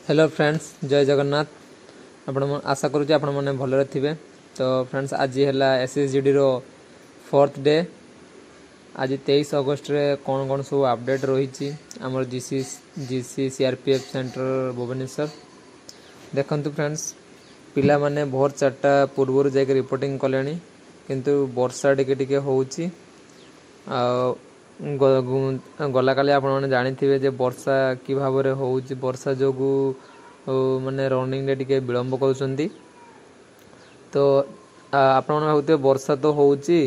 Hello friends, जय जगन्नाथ। आपण आशा करूँ आपण मैंने भलरे थे। तो फ्रेंड्स, आज है एसएसजीडी रो 4th डे। आज 23 अगस्ट रे कौन कौन सब अपडेट रही आमर जीसी सीआरपीएफ सेंटर भुवनेश्वर। देखंतु फ्रेंड्स, पिला माने भोर 4टा पूर्व जाकर रिपोर्टिंग कले किंतु वर्षा टिके होउची। गला काली आपण मैंने जानी जे वर्षा कि भाव में होउची। वर्षा जो माने रनिंग रे टिके विलंब कर तो आपण मैंने भावुते वर्षा तो होउची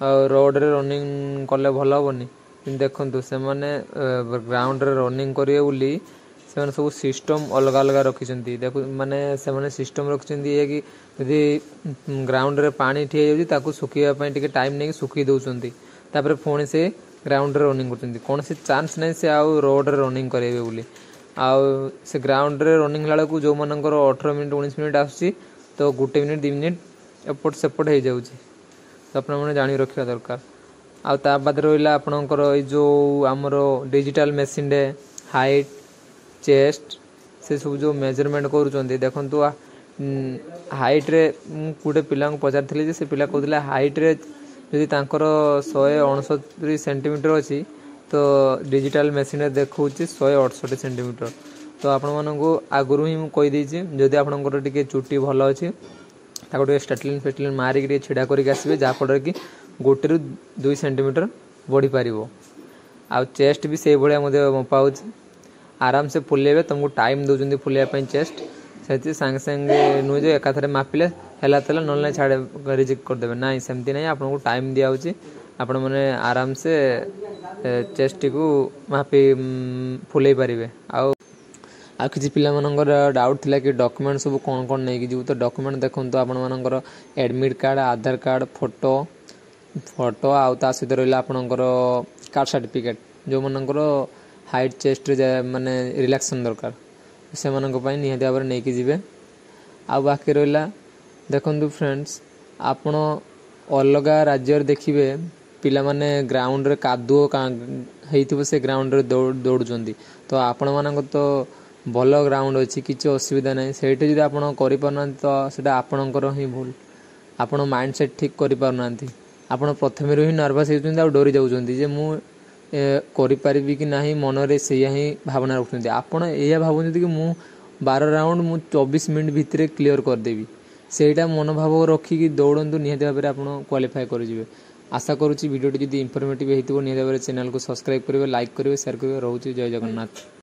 रोड रे रनिंग कले भल हेनी। देखु से मैंने ग्राउंड रे रनिंग करेंगे बोली से सब सिस्टम अलग अलग रखिंट। देखो माने से मैंने सिस्टम रखिंट ये कि यदि ग्राउंड रे पानी ठिया जाऊँ सुखापी टे टाइम नहीं सुखी दौरान तापर पुणी से ग्राउंड रे रनिंग कर कौन से चांस नहीं से आउ रोड रे रनिंग करेंगे बोली। आउ से ग्राउंड रे रनिंग ला जो मानकर 18 मिनट 19 मिनट आसूँ तो 1 मिनट 2 मिनट एपट सेपट हो जाऊँ। तो आप जाणी रखा दरकार। आ बाद रहा आपणकर जो आमर डिजिटल मेसीन रे हाइट चेस्ट से सब जो मेजरमेंट करूँ देखु हाइट रे गोटे पिला पचारि से पिला कहते हाइट रे यदि 169 सेंटीमीटर अच्छी तो डिजिटल मेसीन रे देखा 168 सेंटीमीटर। तो आपण मानक आगुरी ही मुझे जदि आपंकर टे चुटी भल अच्छी ताको स्टेटलिन फेटलिन मारिक छिड़ा करके आसबे जहाँफल कि 1 ରୁ 2 सेंटीमीटर बढ़ी पार। आ चेस्ट भी से भाया मपा हो आराम से फुलेबे तुमको टाइम दौरान फुलैया चेस्ट से सांगे सांगे नुहे जो एकाथरे मापिले है ना छाड़े रिजेक्ट करदे ना सेमती ना आपको टाइम दिया आपण मैंने आराम से चेस्ट को मापी फुले पारे। आ किसी पिला डाउट थिला कि डॉक्यूमेंट सब कौन कौन नहीं जीव तो डॉक्यूमेंट देखो तो आपण मानकर एडमिट कार्ड आधार कार्ड फोटो आउ ता सहित रहा आपणकर कास्ट सर्टिफिकेट जो मानकर हाइट चेस्ट माने रिलैक्सेशन दरकार से निहाती भाव नहीं कि आ बाकी रहा देखु फ्रेंड्स आपण अलग राज्य देखिए पिला माने ग्राउंड रे कादुओ हो से ग्राउंड रे दौड़ुंट तो आपण मान तो भल ग्राउंड अच्छी किसी असुविधा ना से आप करना तो सीटा आपणकर ही भूल। आपण माइंड सेट ठीक करना आप प्रथम ही नर्भस हो डरी जाऊँगी मु करी कि नहीं मनरे से ही भावना रखुँच। आपड़ यह भावुँच कि मु 12 राउंड मु 24 मिनट भितर क्लीयर करदेवी सेटा मनोभाव रखिकी दौड़ू निहाती भाव में आप क्वालिफाई करेंगे। आशा करुँची वीडियो जब इनफॉर्मेटिव होती निहाती भाव चैनल को सब्सक्राइब करेंगे लाइक करेंगे शेयर करेंगे। रोचे जय जगन्नाथ।